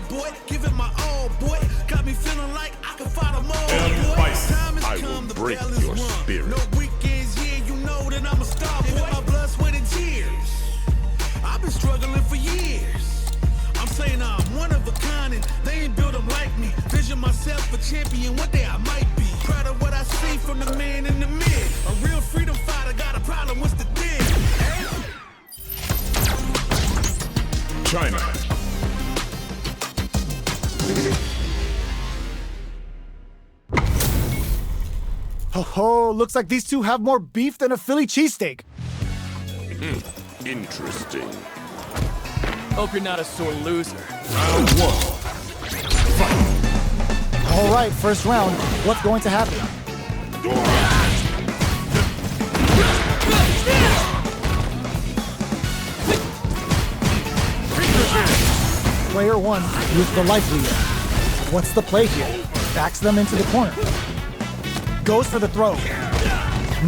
boy. Give it my all, boy. Got me feeling like I can fight them all, boy. Time has come, the bell is rung. No weekends, yeah, you know that I'm a star, boy. My blood, sweat, and tears. I've been struggling for years. I'm saying I'm one of a kind and they ain't built them like me. Vision myself a champion, one day I might be. Proud of what I see from the man in the mid. A real freedom fighter, got a problem, what's the deal? China. Ho, looks like these two have more beef than a Philly cheesesteak. Interesting. Hope you're not a sore loser. Round one. Fight. All right, first round. What's going to happen? Player one with the life leader. What's the play here? Backs them into the corner. Goes for the throw.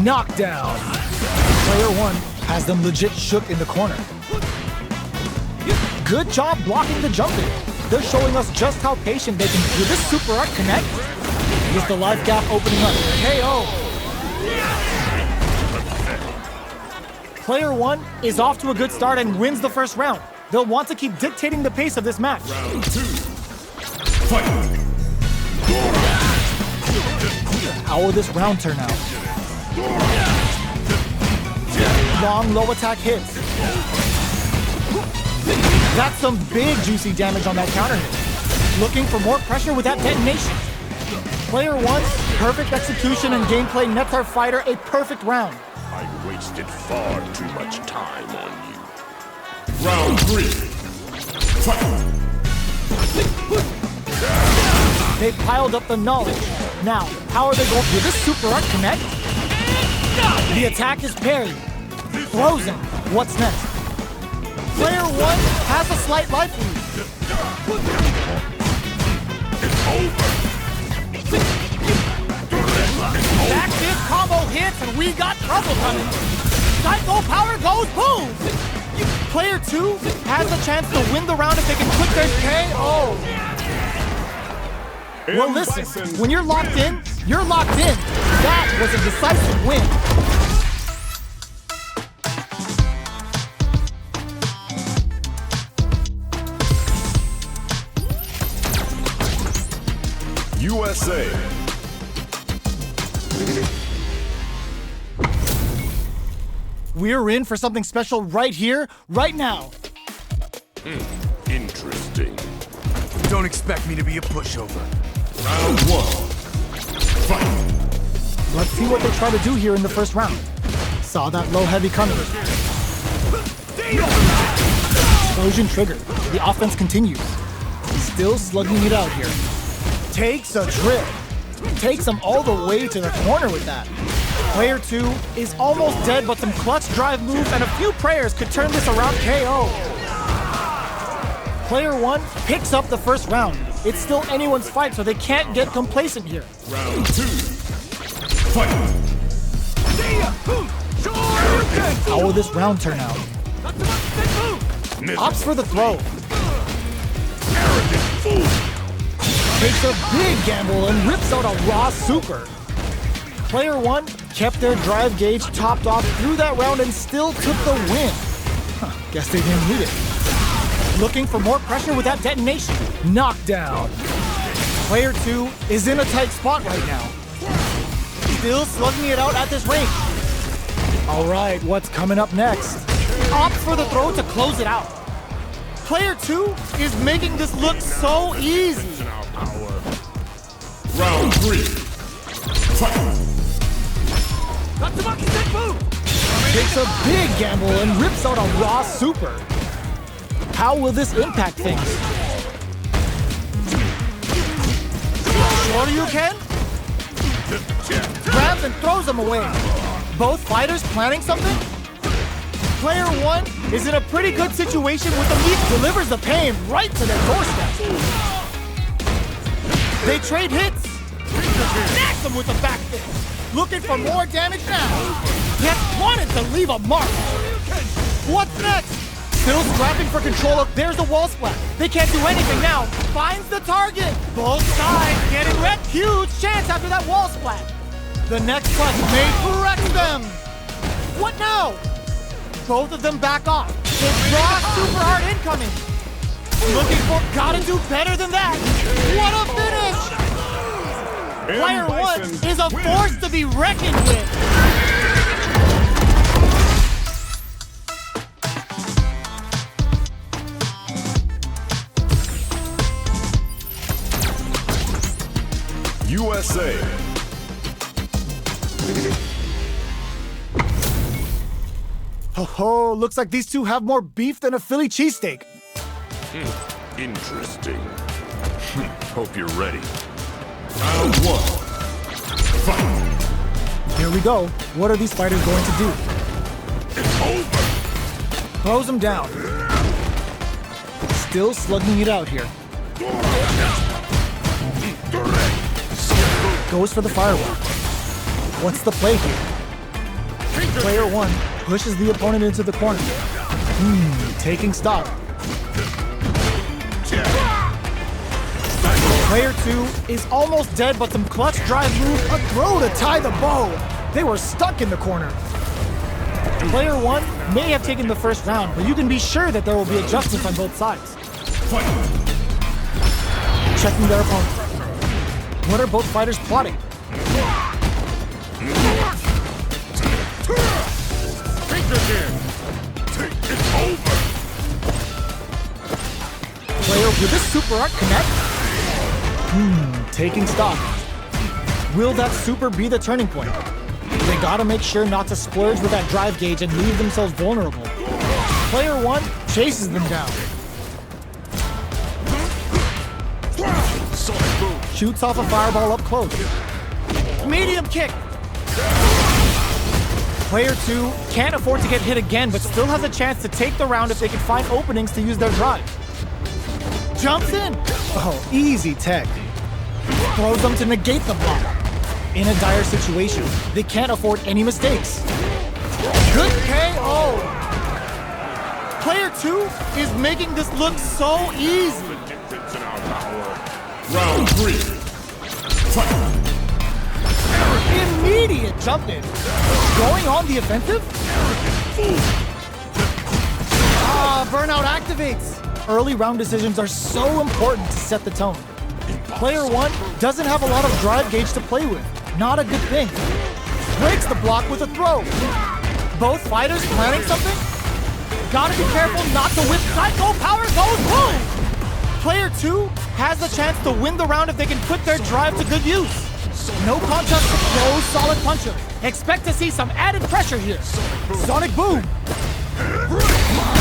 Knockdown. Player one has them legit shook in the corner. Good job blocking the jumping. They're showing us just how patient they can be. Will this super art connect? With the life gap opening up. KO. Player one is off to a good start and wins the first round. They'll want to keep dictating the pace of this match. Round two. Fight. How will this round turn out? Long low attack hits. That's some big juicy damage on that counter hit. Looking for more pressure with that detonation. Player one, perfect execution and gameplay nets our fighter a perfect round. I wasted far too much time on you. Round three. Fight. They piled up the knowledge. Now, how are they going? Will this super art connect? The attack is parried. Throws him. What's next? Player one has a slight life lead. It's over. Active combo hits and we got trouble coming. Psycho power goes boom. Player two has a chance to win the round if they can put their KO. Well, listen, when you're locked in, you're locked in. That was a decisive win. USA. We're in for something special right here, right now. Interesting. Don't expect me to be a pushover. Round one. Fight. Let's see what they try to do here in the first round. Saw that low heavy coming. Explosion triggered. The offense continues. Still slugging it out here. Takes a trip. Takes him all the way to the corner with that. Player two is almost dead, but some clutch drive move and a few prayers could turn this around. KO. Player one picks up the first round. It's still anyone's fight, so they can't get complacent here. Round two. Fight. How will this round turn out? Opts for the throw. Arrogant fool. Takes a big gamble and rips out a raw super. Player one kept their drive gauge topped off through that round and still took the win. Guess they didn't need it. Looking for more pressure with that detonation. Knockdown. Player two is in a tight spot right now. Still slugging it out at this range. All right, what's coming up next? Opts for the throw to close it out. Player two is making this look so easy. Round three. Fight. Takes a big gamble and rips out a raw super. How will this impact things? Sure you can? Grabs and throws them away. Both fighters planning something? Player one is in a pretty good situation with the meat delivers the pain right to their doorstep. They trade hits. Snacks them with the back fist. Looking for more damage now. Yet wanted to leave a mark. What's next? Still scrapping for control of, there's the wall splat. They can't do anything now. Finds the target. Both sides getting wrecked. Huge chance after that wall splat. The next plus may correct them. What now? Both of them back off. They draw super hard incoming. Looking for, gotta do better than that. What a finish! Player one is a force to be reckoned with. USA. Oh, looks like these two have more beef than a Philly cheesesteak. Interesting. Hope you're ready. Round one. Fight. Here we go. What are these fighters going to do? It's over. Throws him down. Still slugging it out here. Goes for the fireball. What's the play here? Player one pushes the opponent into the corner. Taking stock. Player two is almost dead, but some clutch drive move, a throw to tie the bow. They were stuck in the corner. Player one may have taken the first round, but you can be sure that there will be adjustments on both sides. Checking their opponent. What are both fighters plotting? It's over. Player, will this super art connect? Taking stock. Will that super be the turning point? They gotta make sure not to splurge with that drive gauge and leave themselves vulnerable. Player one chases them down. Shoots off a fireball up close. Medium kick. Player two can't afford to get hit again, but still has a chance to take the round if they can find openings to use their drive. Jumps in. Oh, easy tech. Throws them to negate the block. In a dire situation, they can't afford any mistakes. Good KO. Player two is making this look so easy. Round three. Fight. Immediate jump in. Going on the offensive? Burnout activates. Early round decisions are so important to set the tone. Player one doesn't have a lot of drive gauge to play with. Not a good thing. Breaks the block with a throw. Both fighters planning something? Gotta be careful not to whip Psycho Power goes boom! Player two has the chance to win the round if they can put their drive to good use. No contest to no solid puncher. Expect to see some added pressure here. Sonic Boom.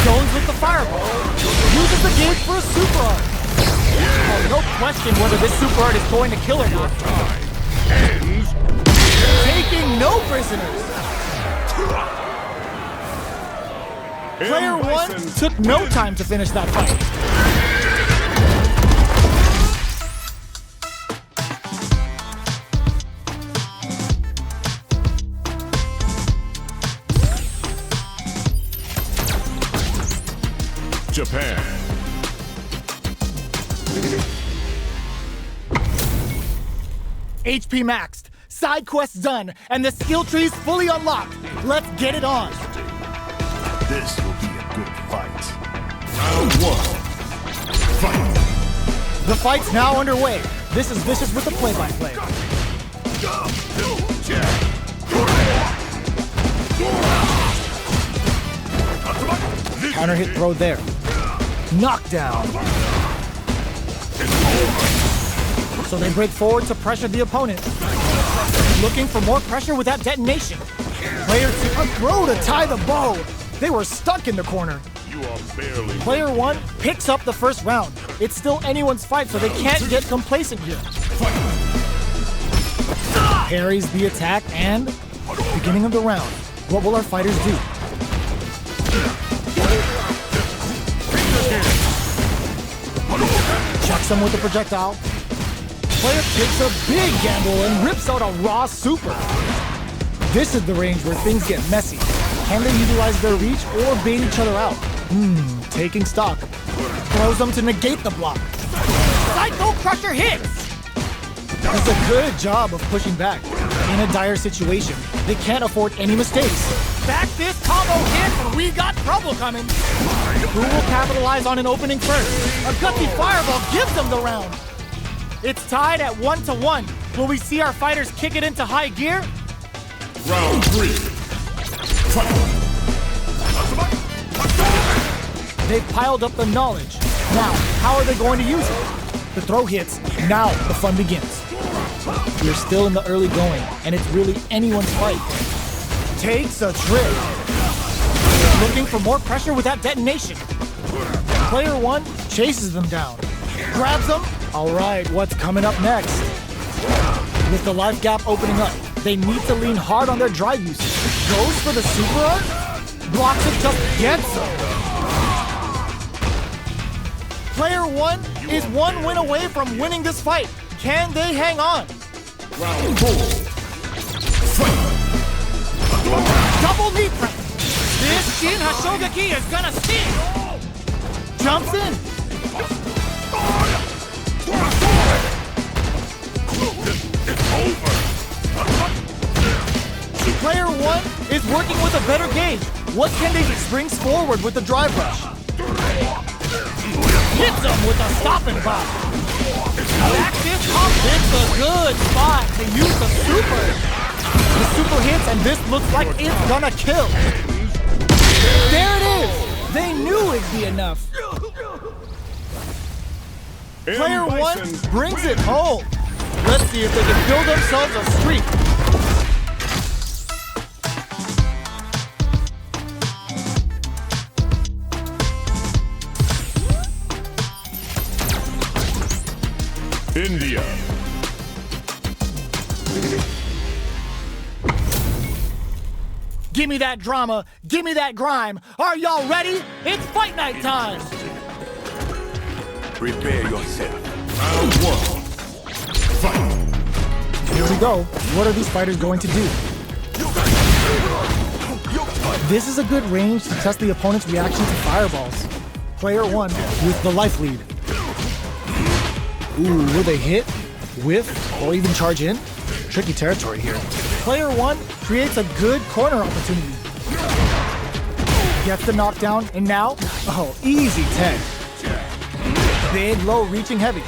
Jones with the fireball. Uses the gauge for a super art. Oh, no question whether this super art is going to kill or not. Taking no prisoners. Player one took no time to finish that fight. Japan. HP maxed, side quests done, and the skill tree's fully unlocked. Let's get it on. This will be a good fight. Round one. Fight. The fight's now underway. This is Vicious with the play-by-play. Counter hit throw there. Knockdown. So they break forward to pressure the opponent. Looking for more pressure with that detonation. Player two, a throw to tie the bow. They were stuck in the corner. You are barely. Player one picks up the first round. It's still anyone's fight, so they can't get complacent here. Parries the attack and beginning of the round. What will our fighters do? Chucks him with the projectile. Player takes a big gamble and rips out a raw super. This is the range where things get messy. Can they utilize their reach or bait each other out? Taking stock. Throws them to negate the block. Psycho Crusher hits! Does a good job of pushing back. In a dire situation, they can't afford any mistakes. Back this combo hits and we got trouble coming. Who will capitalize on an opening first? A gutsy fireball gives them the round. It's tied at 1-1. Will we see our fighters kick it into high gear? Round 3. Fight. They've piled up the knowledge. Now, how are they going to use it? The throw hits. Now the fun begins. We're still in the early going, and it's really anyone's fight. Takes a trip. Looking for more pressure with that detonation. Player 1 chases them down. Grabs them. All right, what's coming up next? With the life gap opening up, they need to lean hard on their drive usage. Goes for the super art. Blocks it, just gets them. Player 1 is 1 win away from winning this fight. Can they hang on? Round 4. Fight. Double knee press. This Shin Hashogaki is gonna sting. Jumps in. It's over. Player 1 is working with a better gauge. What can they do? Springs forward with the drive rush. Hits him with a stop and pop. Back this up. It's a good spot to use the super. The super hits, and this looks like it's gonna kill. There it is. They knew it'd be enough. Player 1 brings it home. Let's see if they can build themselves a streak. India. Give me that drama. Give me that grime. Are y'all ready? It's fight night time. Prepare yourself. Round 1. Fight. Here we go. What are these fighters going to do? This is a good range to test the opponent's reaction to fireballs. Player 1 with the life lead. Ooh, will they hit, whiff, or even charge in? Tricky territory here. Player 1 creates a good corner opportunity. Gets the knockdown, and now, oh, easy 10. Big, low, reaching heavy.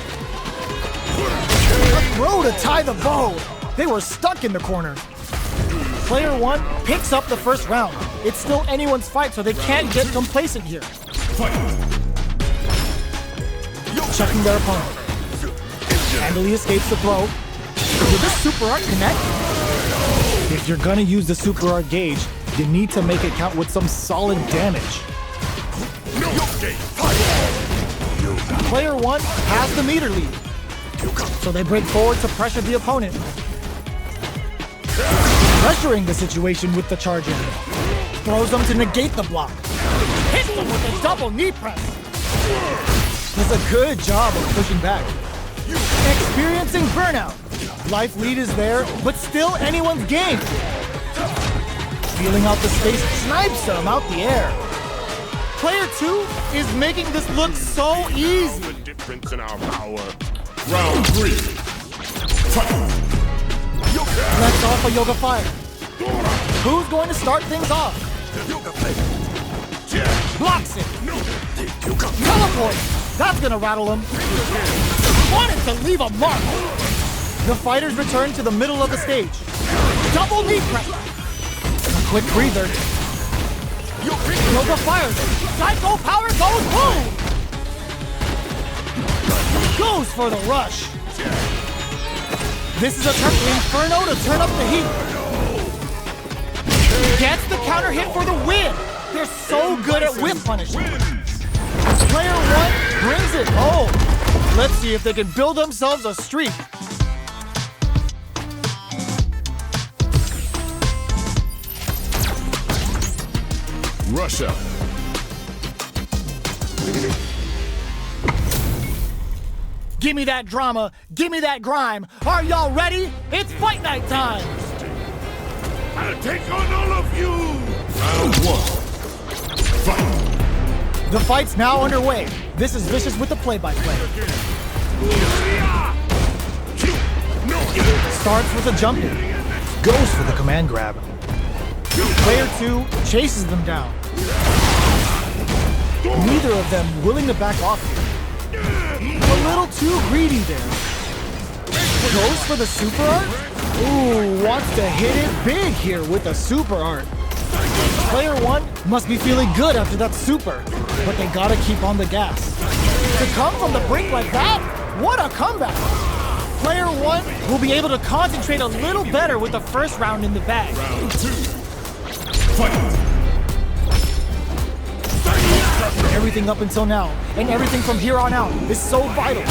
A throw to tie the bow. They were stuck in the corner. Player 1 picks up the first round. It's still anyone's fight, so they can't get complacent here. Checking their opponent. Handily escapes the throw. Will this super art connect? If you're gonna use the super art gauge, you need to make it count with some solid damage. Player 1 has the meter lead, so they break forward to pressure the opponent. Pressuring the situation with the charge in. Throws them to negate the block. Hits them with a double knee press. Does a good job of pushing back. Experiencing burnout. Life lead is there, but still anyone's game. Feeling out the space, snipes them out the air. Player 2 is making this look so easy. The difference in our power. Round 3. Fight. Lets off a Yoga Fire. Who's going to start things off? Blocks it. Teleport. That's gonna rattle him. Wanted to leave a mark. The fighters return to the middle of the stage. Double knee press. A quick breather. Yoga fires. Psycho power goes boom. Goes for the rush. This is a turn Inferno to turn up the heat. Gets the counter hit for the win. They're so good at whip punishment. Player 1 brings it home. Let's see if they can build themselves a streak. Russia. Give me that drama. Give me that grime. Are y'all ready? It's fight night time. I'll take on all of you. Round 1. Fight. The fight's now underway. This is Vicious with the play-by-play. Starts with a jump in. Goes for the command grab. Player 2 chases them down. Neither of them willing to back off here. A little too greedy there. Goes for the super art? Ooh, wants to hit it big here with the super art. Player 1 must be feeling good after that super, but they gotta keep on the gas. To come from the brink like that? What a comeback! Player 1 will be able to concentrate a little better with the first round in the bag. Round 2. Fight! Everything up until now, and everything from here on out, is so vital.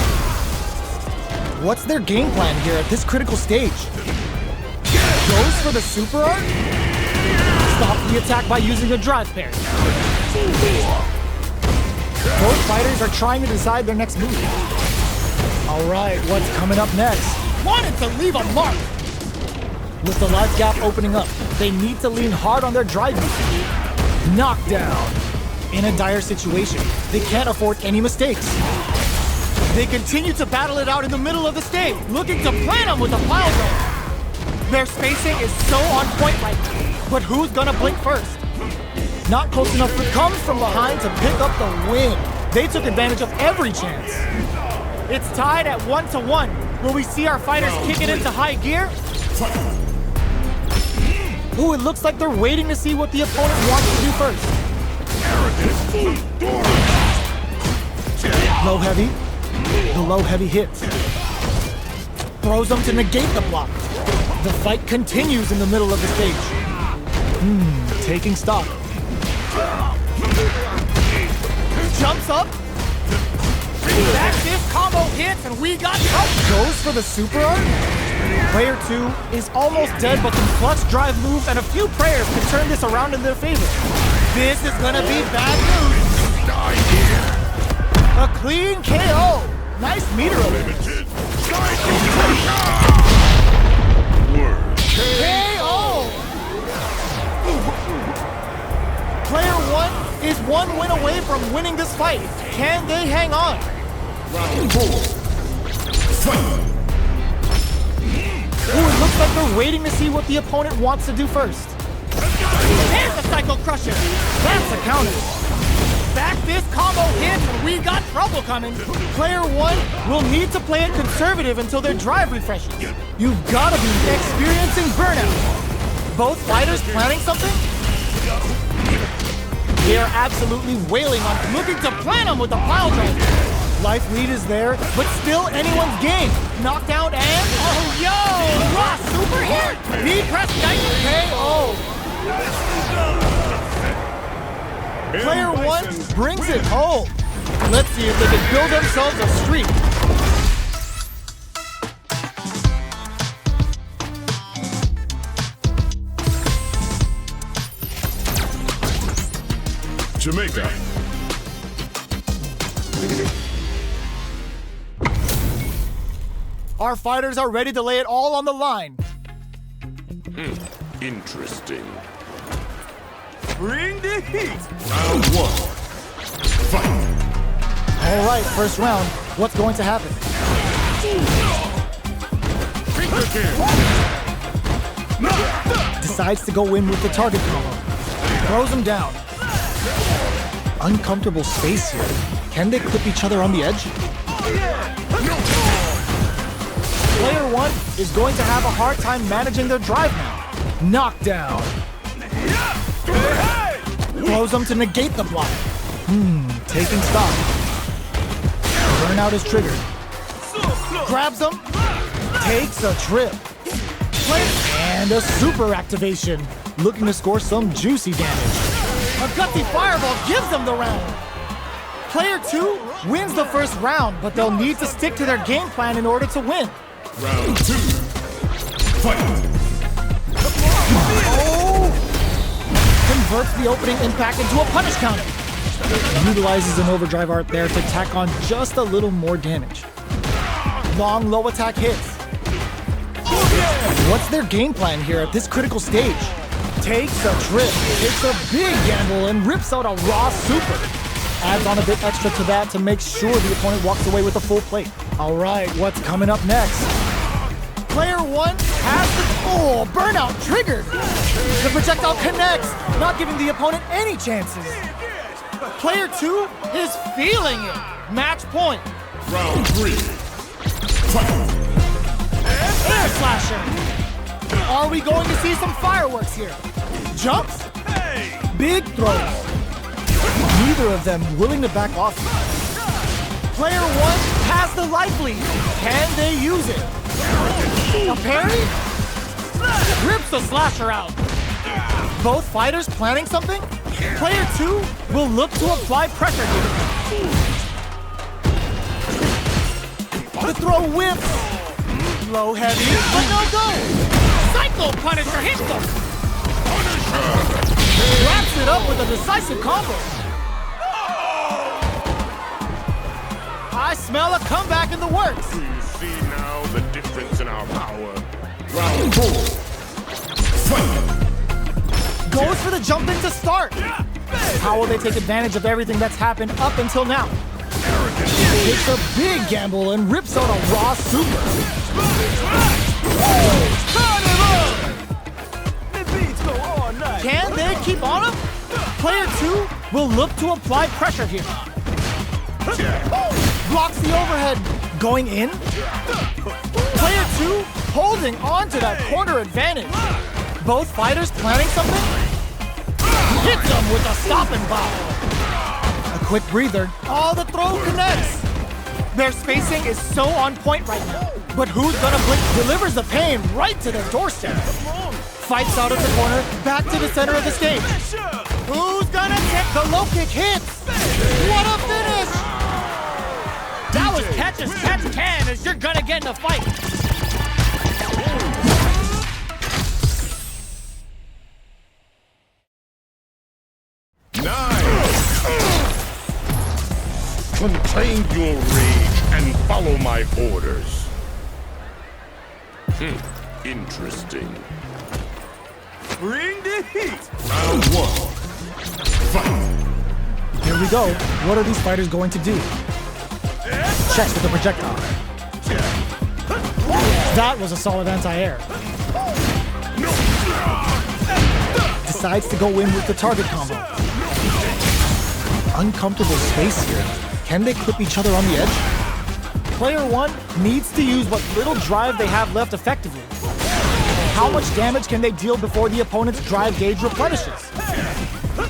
What's their game plan here at this critical stage? Goes for the super art? Stops the attack by using a drive parry. Both fighters are trying to decide their next move. Alright, what's coming up next? Wanted to leave a mark! With the life gap opening up, they need to lean hard on their drive move. Knockdown. In a dire situation, they can't afford any mistakes. They continue to battle it out in the middle of the stage, looking to plant them with a pile drive. Their spacing is so on point right now, but who's gonna blink first? Not close enough, but comes from behind to pick up the win. They took advantage of every chance. It's tied at 1-1. Will we see our fighters kick it into high gear? Ooh, it looks like they're waiting to see what the opponent wants to do first. Low heavy. The low heavy hits. Throws them to negate the block. The fight continues in the middle of the stage. Taking stock. Jumps up. Back fist combo hits and we got trouble. Goes for the super art. Player 2 is almost dead but can clutch drive moves and a few prayers can turn this around in their favor. This is gonna be bad news. A clean KO. Nice meter alert. KO. Player 1 is one win away from winning this fight. Can they hang on? Round 4. Fight! Ooh, it looks like they're waiting to see what the opponent wants to do first. There's the Psycho Crusher! That's a counter! Back fist combo hits and we got trouble coming! Player 1 will need to play it conservative until their drive refreshes. You've gotta be experiencing burnout! Both fighters planning something? They are absolutely wailing on looking to plant them with a pile driver. Life lead is there, but still anyone's game. Knockdown and... Oh, yo! Raw super hit! B-press nice KO! Player 1 brings it home. Let's see if they can build themselves a streak. Jamaica. Our fighters are ready to lay it all on the line. Interesting. Bring the heat! Round 1. Fight! All right, first round. What's going to happen? Decides to go in with the target combo. Throws him down. Uncomfortable space here. Can they clip each other on the edge? Player 1 is going to have a hard time managing their drive now. Knockdown. Throws them to negate the block. Taking stock. Burnout is triggered. Grabs them. Takes a trip. And a super activation. Looking to score some juicy damage. A gutsy fireball gives them the round. Player 2 wins the first round, but they'll need to stick to their game plan in order to win. Round 2. Fight! Oh! Converts the opening impact into a punish counter. Utilizes an overdrive art there to tack on just a little more damage. Long low attack hits. What's their game plan here at this critical stage? Takes a trip, takes a big gamble, and rips out a raw super. adds on a bit extra to that to make sure the opponent walks away with a full plate. All right, what's coming up next? Player 1 has the burnout triggered. The projectile connects, not giving the opponent any chances. Player 2 is feeling it. Match point. Round 3. Fight. Air slasher. Are we going to see some fireworks here? Jumps? Big throws. Neither of them willing to back off. Player 1 has the life lead. Can they use it? A parry? Rips the slasher out. Both fighters planning something? Player 2 will look to apply pressure here. The throw whips. Low heavy, but no go. Psycho Punisher hits them. Wraps it up with a decisive combo. I smell a comeback in the works. Do you see now the difference in our power? Round 4. Fight. Goes for the jump in to start. How will they take advantage of everything that's happened up until now? Takes a big gamble and rips out a raw super. Can they keep on him? Player 2 will look to apply pressure here. Blocks the overhead. Going in? Player 2 holding on to that corner advantage. Both fighters planning something? Hits them with a stopping bomb. A quick breather. Oh, the throw connects. Their spacing is so on point right now. But who's gonna blink? Delivers the pain right to their doorstep. Fights out of the corner, back to the center of the stage. Who's gonna get the low kick hits? What a finish! That was catch as catch can as you're gonna get in a fight. Contain your rage and follow my orders. Interesting. Bring the heat. Round 1. Fight. Here we go. What are these fighters going to do? Checks with the projectile. That was a solid anti-air. Decides to go in with the target combo. Uncomfortable space here. Can they clip each other on the edge? Player 1 needs to use what little drive they have left effectively. How much damage can they deal before the opponent's drive gauge replenishes?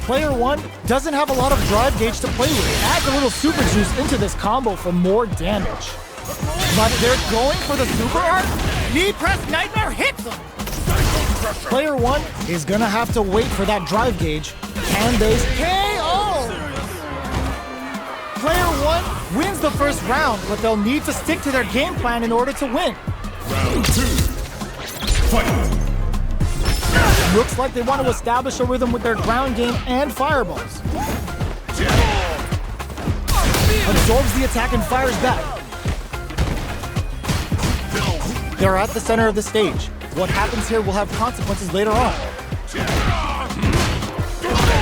Player 1 doesn't have a lot of drive gauge to play with. Adds a little super juice into this combo for more damage. But they're going for the super art? Knee press nightmare hits them! Player 1 is gonna have to wait for that drive gauge. Can they KO? Player 1 wins the first round, but they'll need to stick to their game plan in order to win. Round 2. Fight. Looks like they want to establish a rhythm with their ground game and fireballs. Absorbs the attack and fires back. They're at the center of the stage. What happens here will have consequences later on.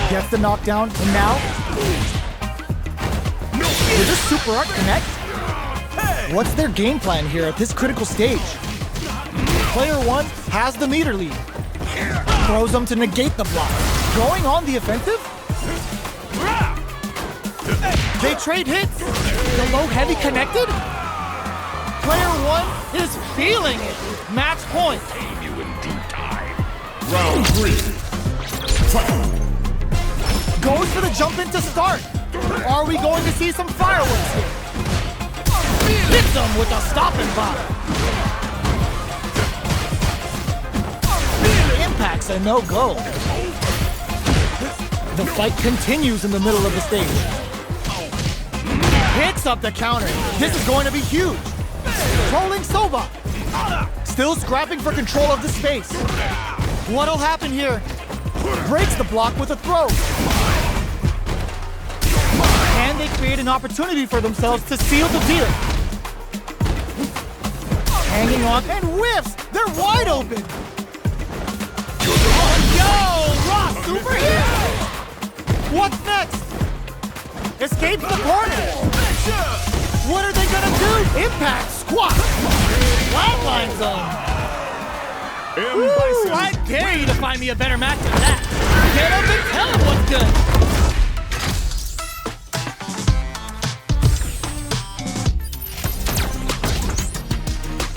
Gets the knockdown, and now... Did this super art connect? What's their game plan here at this critical stage? Player 1 has the meter lead. Throws them to negate the block. Going on the offensive? They trade hits. The low heavy connected? Player 1 is feeling it. Match point. Tame you in due time. Round 3. Fight. Goes for the jump in to start. Are we going to see some fireworks here? Hits them with a stopping bomb. Impacts a no-go. The fight continues in the middle of the stage. Hits up the counter. This is going to be huge. Rolling Soba. Still scrapping for control of the space. What'll happen here? Breaks the block with a throw. Can they create an opportunity for themselves to seal the deal? Hanging on and whiffs. They're wide open. Oh, yo, Raw Super here. What's next? escapes the corner. What are they gonna do? Impact, squat, flatline zone. Woo, I dare you to find me a better match than that. Get up and tell him what's good.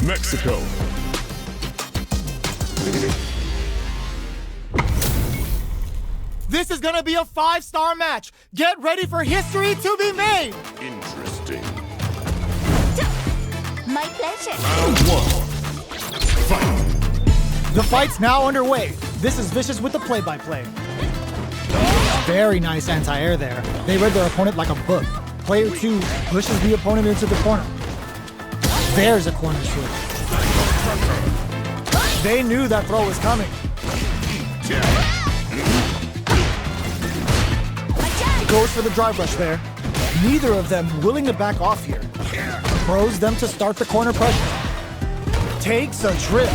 Mexico. This is gonna be a 5-star match. Get ready for history to be made. Interesting. My pleasure. Round 1. Fight. The fight's now underway. This is Vicious with the play-by-play. Very nice anti-air there. They read their opponent like a book. Player 2 pushes the opponent into the corner. There's a corner switch. They knew that throw was coming. Goes for the drive rush there. Neither of them willing to back off here. Throws them to start the corner pressure. Takes a trip.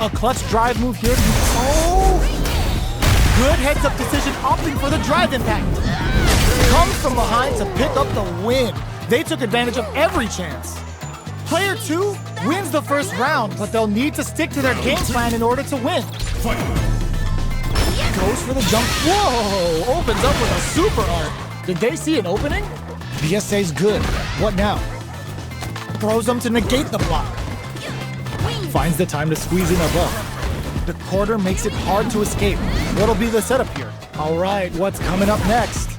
A clutch drive move here. Oh! Good heads-up decision, opting for the drive impact. Comes from behind to pick up the win. They took advantage of every chance. Player 2 wins the first round, but they'll need to stick to their game plan in order to win. Goes for the jump. Whoa! Opens up with a super art. Did they see an opening? BSA's good. What now? Throws them to negate the block. Finds the time to squeeze in above. The quarter makes it hard to escape. What'll be the setup here? All right, what's coming up next?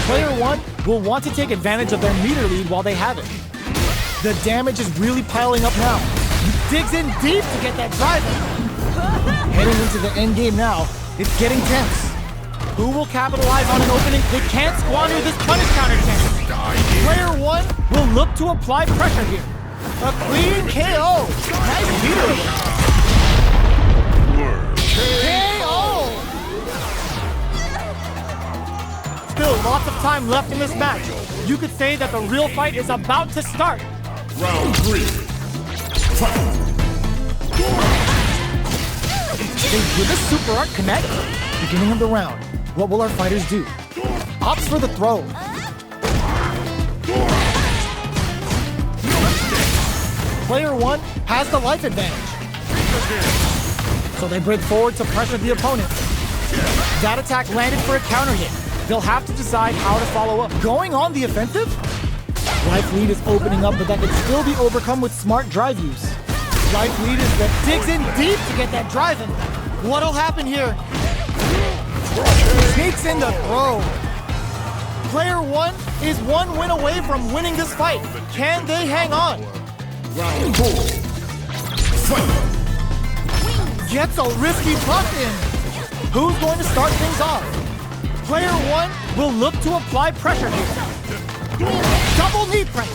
Player 1 will want to take advantage of their meter lead while they have it. The damage is really piling up now. Digs in deep to get that drive in. Heading into the end game now. It's getting tense. Who will capitalize on an opening? They can't squander this punish counter chance. Player 1 will look to apply pressure here. A clean KO. Nice meter. KO. Still lots of time left in this match. You could say that the real fight is about to start. Round 3. Fight. Will this super art connect? Beginning of the round. What will our fighters do? Opts for the throw. Player 1 has the life advantage. So they break forward to pressure the opponent. That attack landed for a counter hit. They'll have to decide how to follow up. Going on the offensive? Life lead is opening up, but that can still be overcome with smart drive use. Life lead is that digs in deep to get that drive in. What'll happen here? Sneaks in the throw. Player 1 is one win away from winning this fight. Can they hang on? Round 4. Fight. Gets a risky buck in. Who's going to start things off? Player 1 will look to apply pressure here. Double knee press.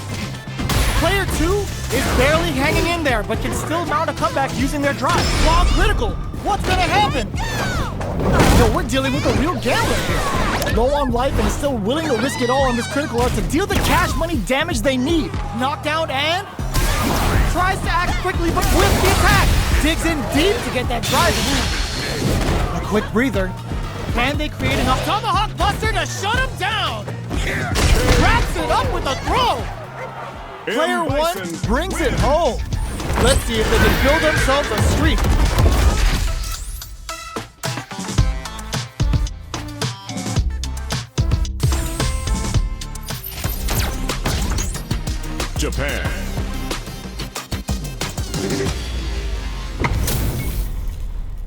Player 2 is barely hanging in there, but can still mount a comeback using their drive. While critical, what's gonna happen? So we're dealing with a real gambler here. Low on life and is still willing to risk it all on this critical art to deal the cash money damage they need. Knockdown and tries to act quickly, but with the attack. Digs in deep to get that drive in. A quick breather. Can they create enough tomahawk buster to shut him down? Wraps it up with a throw. Player 1 brings it home. Let's see if they can build themselves a streak. Japan.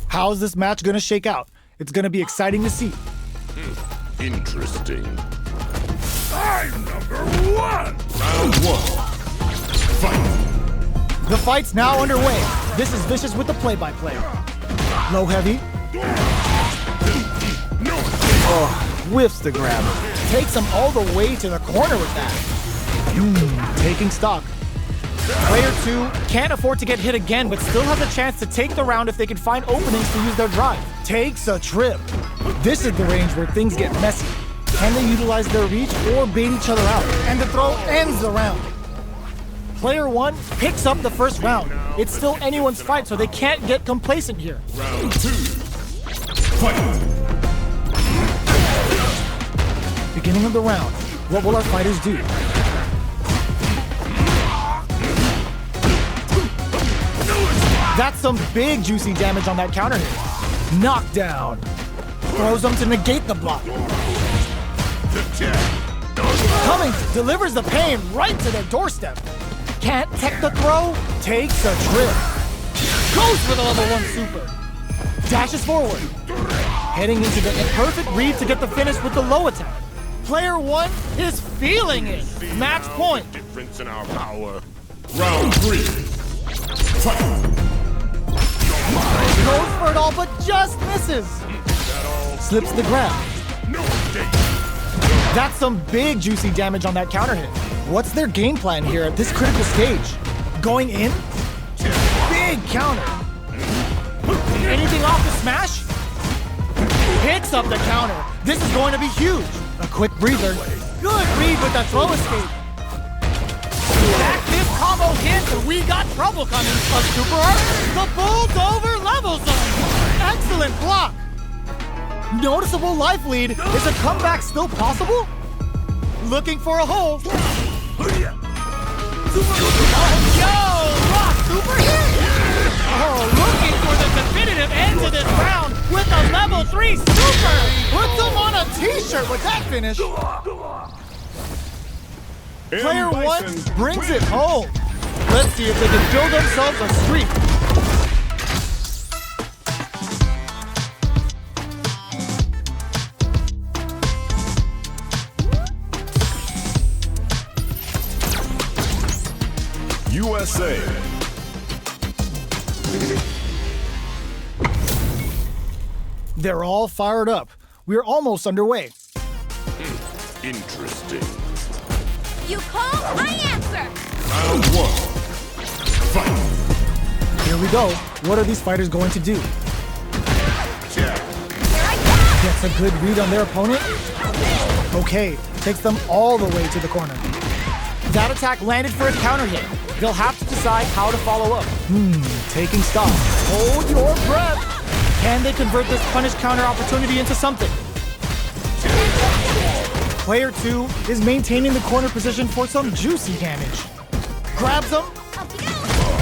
How's this match gonna shake out? It's gonna be exciting to see. Interesting. I'm number 1. Round 1. Fight. The fight's now underway. This is Vicious with the play-by-play. Low heavy. Oh, whiffs the grab. Takes him all the way to the corner with that. Taking stock. Player 2 can't afford to get hit again, but still has a chance to take the round if they can find openings to use their drive. Takes a trip. This is the range where things get messy. Can they utilize their reach or bait each other out? And the throw ends the round. Player 1 picks up the first round. It's still anyone's fight, so they can't get complacent here. Round 2. Fight. beginning of the round. What will our fighters do? That's some big juicy damage on that counter hit. Knockdown. Throws them to negate the block. Coming delivers the pain right to their doorstep. Can't tech the throw, takes a trip. Goes for the level 1 super. Dashes forward. Heading into the perfect read to get the finish with the low attack. Player 1 is feeling it. Match point. Difference in our power. Round 3. Fight. Goes for it all, but just misses. Slips the grab. That's some big juicy damage on that counter hit. What's their game plan here at this critical stage? Going in? Big counter. Anything off the smash? Picks up the counter. This is going to be huge. A quick breather. Good read with the throw escape. Back this combo hits, and we got trouble coming. A super art. The bulldozer level zone. Excellent block. Noticeable life lead. Is a comeback still possible? Looking for a hole. Rock super hit! Oh, looking for the definitive end to this round with a level 3 super! Puts them on a t-shirt with that finish. Player 1 brings it home. Let's see if they can build themselves a streak. USA. They're all fired up. We're almost underway. Interesting. You call, I answer! Round 1. Fight. Here we go. What are these fighters going to do? Here I come! Gets a good read on their opponent. Okay, takes them all the way to the corner. That attack landed for a counter hit. They'll have to decide how to follow up. Taking stock. Hold your breath. Can they convert this punish counter opportunity into something? Player 2 is maintaining the corner position for some juicy damage. Grabs them.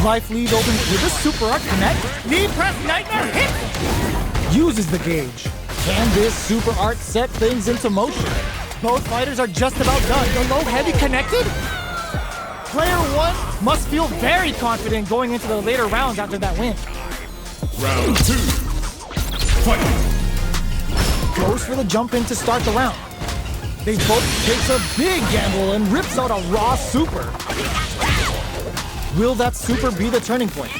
Life lead opens with a super art connect. Knee press nightmare hit. Uses the gauge. Can this super art set things into motion? Both fighters are just about done. The low heavy connected? Player 1 must feel very confident going into the later rounds after that win. Round 2. Fight. Goes for the jump in to start the round. They both takes a big gamble and rips out a raw super. Will that super be the turning point?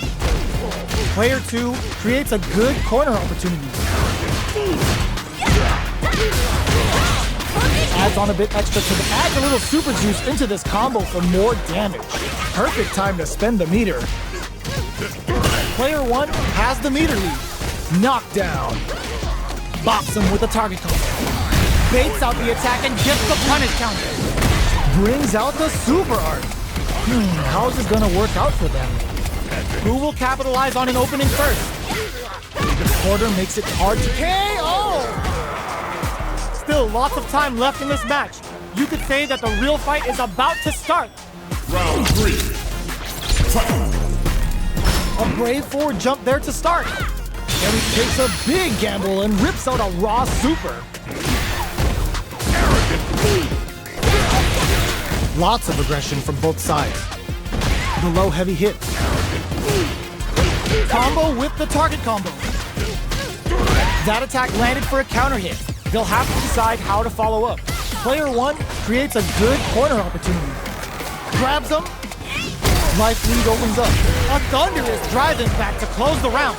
Player 2 creates a good corner opportunity. Adds on a bit extra to adds a little super juice into this combo for more damage. Perfect time to spend the meter. Player 1 has the meter lead. Knockdown. Bops him with a target combo. Baits out the attack and gets the punish counter. Brings out the super art. How's this gonna work out for them? Who will capitalize on an opening first? The quarter makes it hard to KO! Still lots of time left in this match. You could say that the real fight is about to start. Round 3. Fight. A brave forward jump there to start. Then he takes a big gamble and rips out a raw super. Lots of aggression from both sides. The low heavy hit. Combo with the target combo. That attack landed for a counter hit. They'll have to decide how to follow up. Player 1 creates a good corner opportunity. Grabs them. Life lead opens up. A thunderous drive-in back to close the round.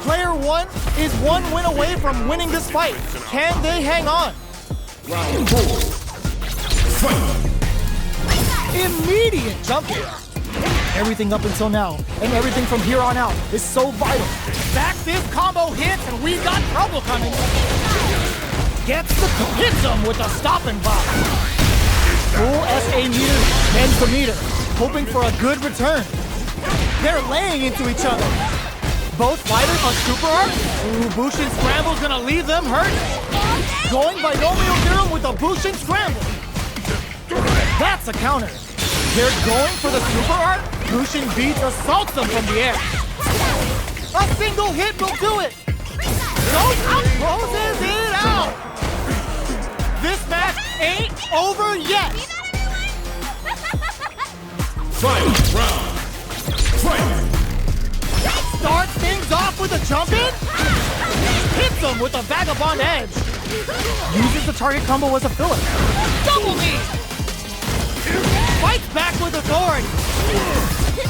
Player 1 is one win away from winning this fight. Can they hang on? Round 4. Fight. Immediate jump in. Everything up until now, and everything from here on out, is so vital. Back this combo hits, and we got trouble coming. Hits him with a stopping block. Full SA meter, ends the meter, hoping for a good return. They're laying into each other. Both fighters on super art. Ooh, Bushin Scramble's gonna leave them hurt. Going binomial theorem with a Bushin scramble. That's a counter. They're going for the super art. Bushin beats assaults them from the air. A single hit will do it. Goes out, closes it out. This match ain't over yet. Final round. Fight! Starts things off with a jump in. Hits him with a vagabond edge. Uses the target combo as a filler. Double knee. Fights back with authority.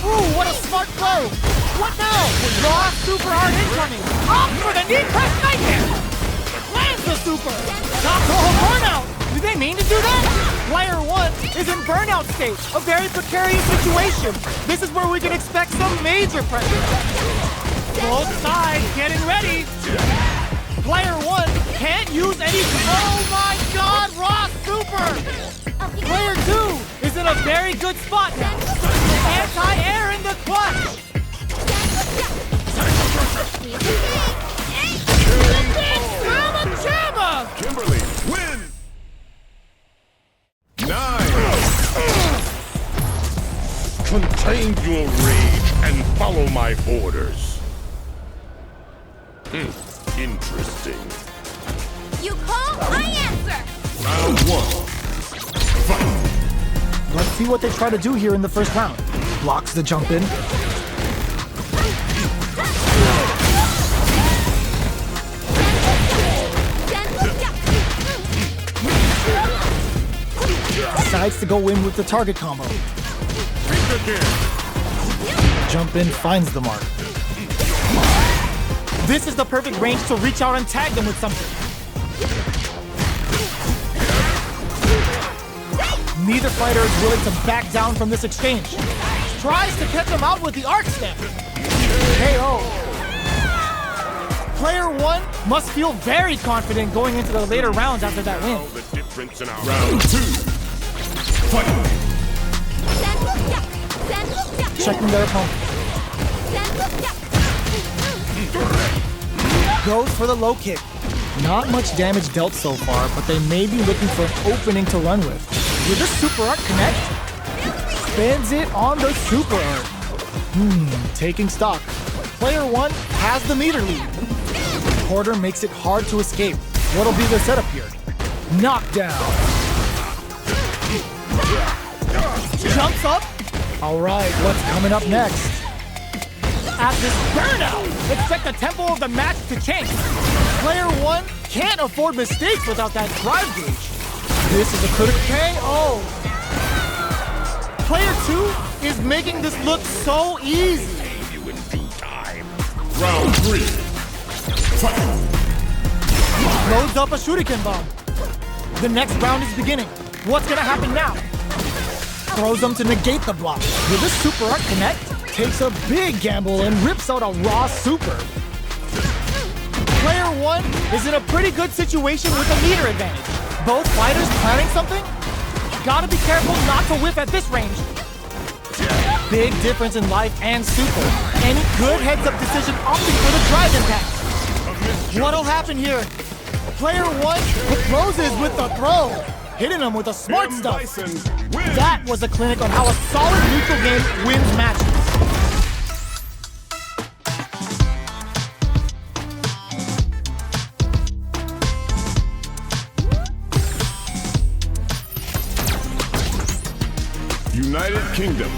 Ooh, what a smart throw. What now? Raw super hard incoming. Opt for the knee press nightmare. Lands the super. Top roll burnout. Did they mean to do that? Player 1 is in burnout state. A very precarious situation. This is where we can expect some major pressure. Both sides getting ready. Player 1 can't use any... Oh my god, raw super! Player 2 is in a very good spot now. Anti-air in the clutch. Jamma! Kimberly, win! 9. Contain your rage and follow my orders. Interesting. You call, I answer. Round 1. Fight! Let's see what they try to do here in the first round. Blocks the jump in. Decides to go in with the target combo. Jump in finds the mark. This is the perfect range to reach out and tag them with something. Neither fighter is willing to back down from this exchange. Tries to catch him out with the arc step. KO. Player 1 must feel very confident going into the later rounds after that win. The difference in our round 2. Fight! Checking their opponent. Goes for the low kick. Not much damage dealt so far, but they may be looking for an opening to run with. Will this super art connect? Spins it on the super art. Taking stock. Player 1 has the meter lead. Porter makes it hard to escape. What'll be the setup here? Knockdown. Jumps up. All right, what's coming up next? At this burnout, expect the tempo of the match to change. Player 1 can't afford mistakes without that drive gauge. This is a critical KO. Player 2 is making this look so easy. You in due time. Round 3. Fight! Loads up a shuriken bomb. The next round is beginning. What's gonna happen now? Throws them to negate the block. Will this super art connect? Takes a big gamble and rips out a raw super. Player 1 is in a pretty good situation with a meter advantage. Both fighters planning something? Gotta be careful not to whiff at this range. Big difference in life and super. Any good heads-up decision opting for the drive impact. What'll happen here? Player 1 closes with the throw. Hitting him with a smart stuff. That was a clinic on how a solid neutral game wins matches. United Kingdom.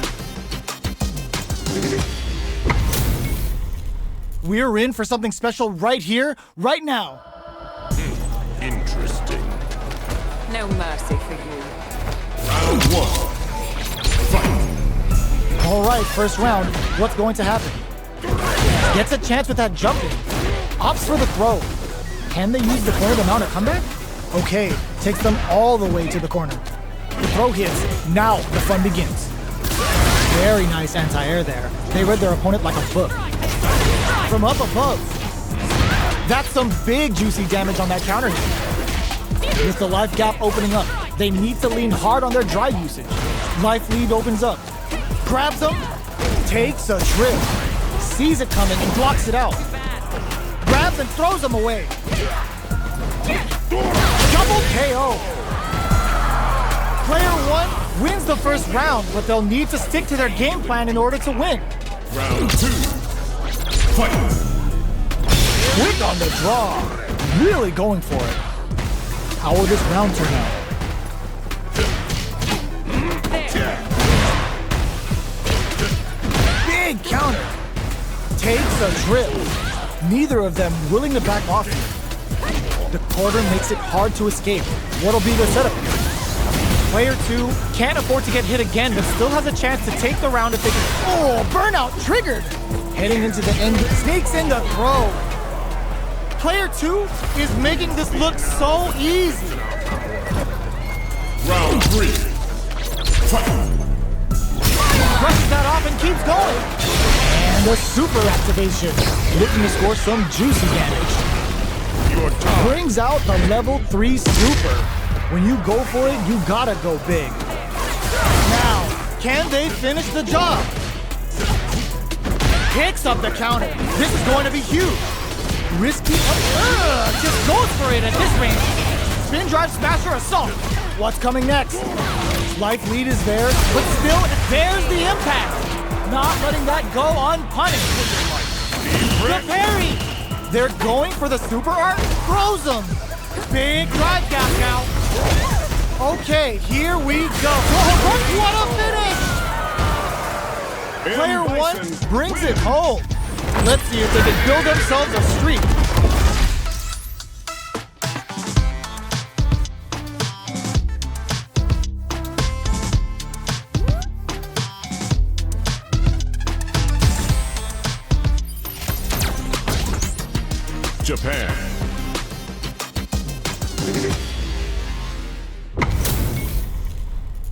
We're in for something special right here, right now. Interesting. No mercy for you. Round 1. Fight! All right, first round. What's going to happen? Gets a chance with that jump in. Opts for the throw. Can they use the corner to mount a comeback? Okay, takes them all the way to the corner. The throw hits. Now the fun begins. Very nice anti-air there. They read their opponent like a book. From up above. That's some big juicy damage on that counter hit. With the life gap opening up, they need to lean hard on their drive usage. Life lead opens up. Grabs him, takes a trip. Sees it coming and blocks it out. Grabs and throws him away. Double KO. Player 1 wins the first round, but they'll need to stick to their game plan in order to win. Round 2. Fight. Quick on the draw. Really going for it. How will this round turn out? Big counter. Takes a trip. Neither of them willing to back off here. The quarter makes it hard to escape. What'll be their setup? Player 2 can't afford to get hit again, but still has a chance to take the round if they can. Oh, burnout triggered! Heading into the end, sneaks in the throw. Player 2 is making this look so easy. Round 3. Fight. Brushes that off and keeps going. And a super activation. Looking to score some juicy damage. Your time. Brings out the level 3 super. When you go for it, you gotta go big. Now, can they finish the job? Picks up the counter. This is going to be huge. Risky. Just goes for it at this range. Spin drive smasher assault. What's coming next? Life lead is there, but still, there's the impact. Not letting that go unpunished. The parry. They're going for the super art. Throws them. Big drive gap now. Okay, here we go. What a finish! Player 1 brings it home. Let's see if they can build themselves a streak. Japan.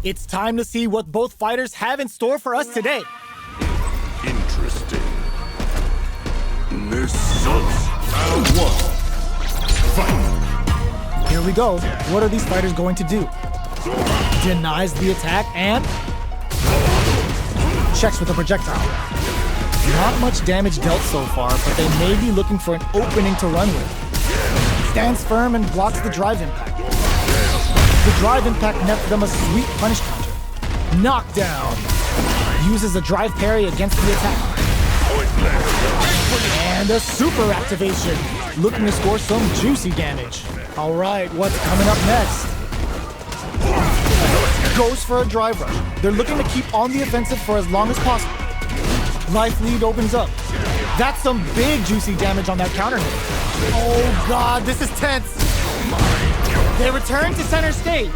It's time to see what both fighters have in store for us today. Interesting. This sucks. Round 1. Fight. Here we go. What are these fighters going to do? Denies the attack and checks with a projectile. Not much damage dealt so far, but they may be looking for an opening to run with. Stands firm and blocks the drive impact. The drive impact nets them a sweet punish counter. Knockdown. Uses a drive parry against the attack. And a super activation. Looking to score some juicy damage. All right, what's coming up next? Goes for a drive rush. They're looking to keep on the offensive for as long as possible. Life lead opens up. That's some big juicy damage on that counter hit. Oh God, this is tense. They return to center stage.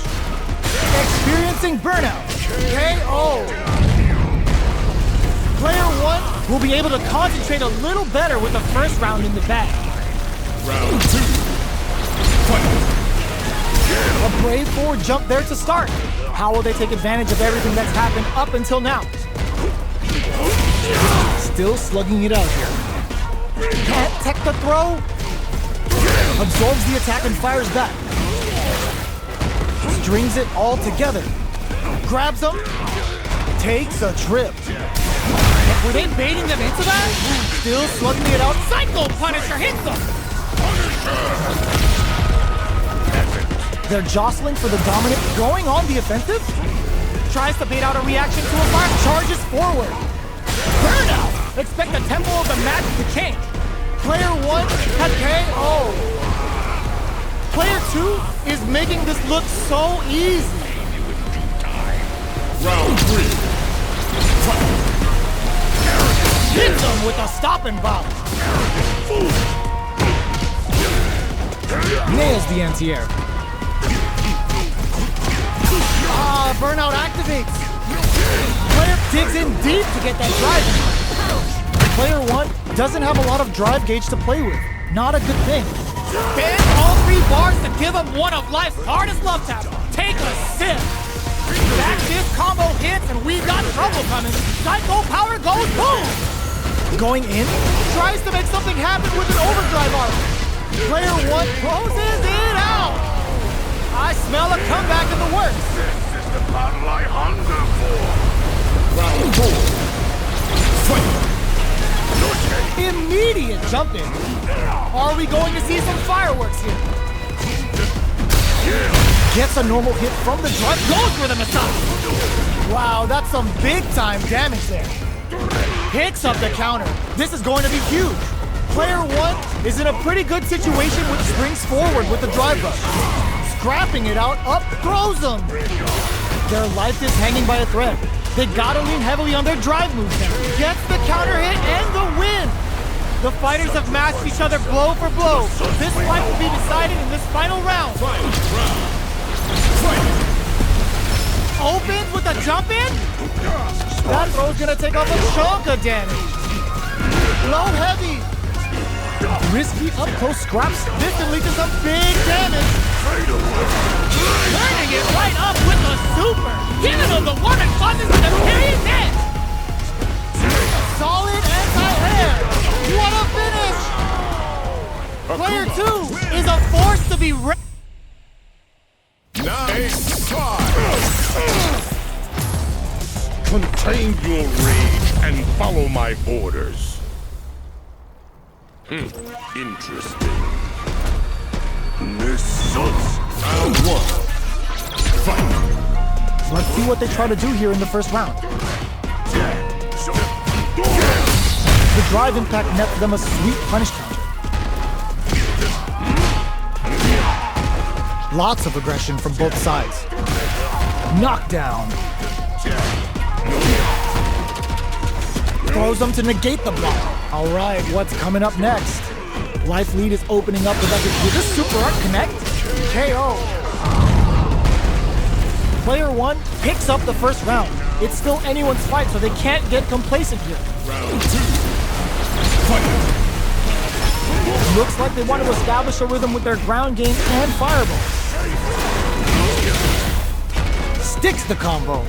Experiencing burnout. KO. Player 1 will be able to concentrate a little better with the first round in the bag. Round 2. Fight. A brave forward jump there to start. How will they take advantage of everything that's happened up until now? Still slugging it out here. Can't tech the throw. Absorbs the attack and fires back. Strings it all together. Grabs them. Takes a trip. Were they baiting them into that? Still slugging it out. Psycho Punisher hits them. They're jostling for the dominant. Going on the offensive. Tries to bait out a reaction to a fire. Charges forward. Burnout. Expect the tempo of the match to change. Player 1 has KO. Player 2 is making this look so easy. Round 3. Fight. Hits them with a stopping bomb. Nails the anti-air. Burnout activates. Player digs in deep to get that drive. Player 1 doesn't have a lot of drive gauge to play with. Not a good thing. Bend all 3 bars to give him one of life's hardest love taps. Take a sip. Back this combo hits and we got trouble coming. Psycho power goes boom. Going in. Tries to make something happen with an overdrive arm. Player 1 closes it out. I smell a comeback in the works. This is the battle I hunger for. Round 4. Fight. Immediate jump in. Are we going to see some fireworks here? Gets a normal hit from the drive, goes for the massage. Wow, that's some big-time damage there. Picks up the counter. This is going to be huge. Player one is in a pretty good situation, which springs forward with the drive rush. Scrapping it out, up throws them. Their life is hanging by a thread. They gotta lean heavily on their drive moves now. Gets the counter hit and the win. The fighters have matched each other blow for blow. This fight will be decided in this final round. Opens with a jump in. That throw's gonna take off a chunk of damage. Low heavy. Risky up-close scraps. This can lead to some big damage. Turning it right up with the super. Giving him the one that causes him to carry his head. Solid anti-air. What a finish. Player two is a force to be Nice try. Contain your rage and follow my orders. Interesting. Round one. Fight. Let's see what they try to do here in the first round. The drive impact nets them a sweet punish counter. Lots of aggression from both sides. Knockdown. Throws them to negate the block. All right, what's coming up next? Life lead is opening up. Will this super art connect? KO. Player one picks up the first round. It's still anyone's fight, so they can't get complacent here. Round two. Fight. Looks like they want to establish a rhythm with their ground game and fireball. Sticks the combo.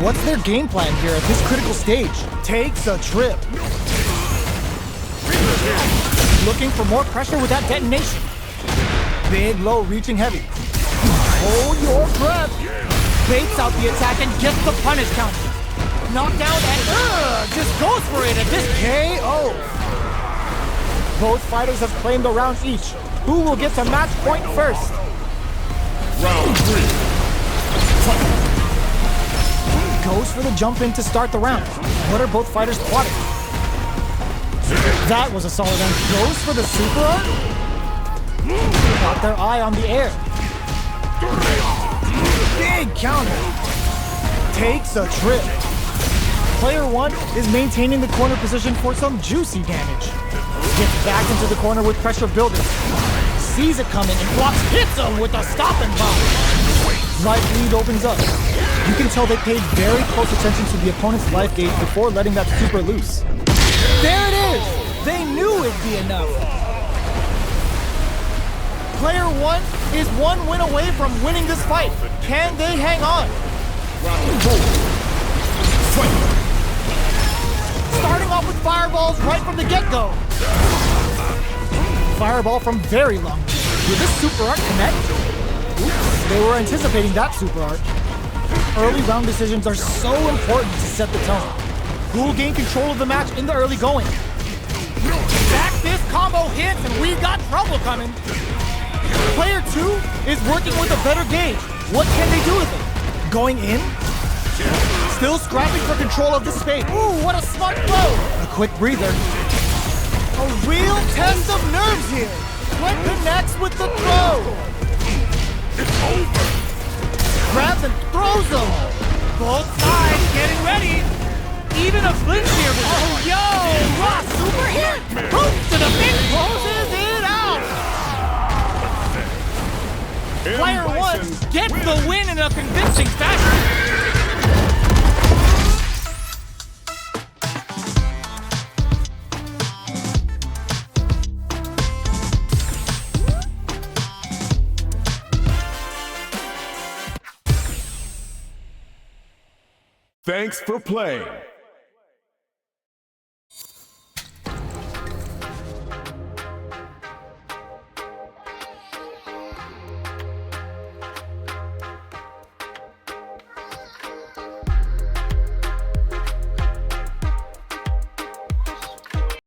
What's their game plan here at this critical stage? takes a trip. Looking for more pressure with that detonation. Big low reaching heavy. Hold your breath. Baits out the attack and gets the punish counter. Knockdown and just goes for it at this KO. Both fighters have claimed a round each. Who will get to match point first? Round three. Fight. Goes for the jump in to start the round. What are both fighters plotting? That was a solid end. Goes for the super art? Got their eye on the air. Big counter. Takes a trip. Player one is maintaining the corner position for some juicy damage. Gets back into the corner with pressure building. Sees it coming and blocks, hits him with a stop and bomb. Life lead opens up. You can tell they paid very close attention to the opponent's life gauge before letting that super loose. There it is! They knew it'd be enough. Player one is one win away from winning this fight. Can they hang on? Round four. Fight. Starting off with fireballs right from the get-go. Fireball from very long. Will this super art connect? Oops, they were anticipating that super art. Early round decisions are so important to set the tone. Who will gain control of the match in the early going? Back this combo hits and we got trouble coming. Player two is working with a better gauge. What can they do with it? Going in? Still scrapping for control of the space. Ooh, what a smart throw! A quick breather. A real test of nerves here. What connects with the throw? It's over. Grabs and throws them. Both sides getting ready. Even a flinch here. Oh, yo! Raw super hit! Boom to the pin. Closes it out. Player one gets the win in a convincing fashion. Thanks for playing.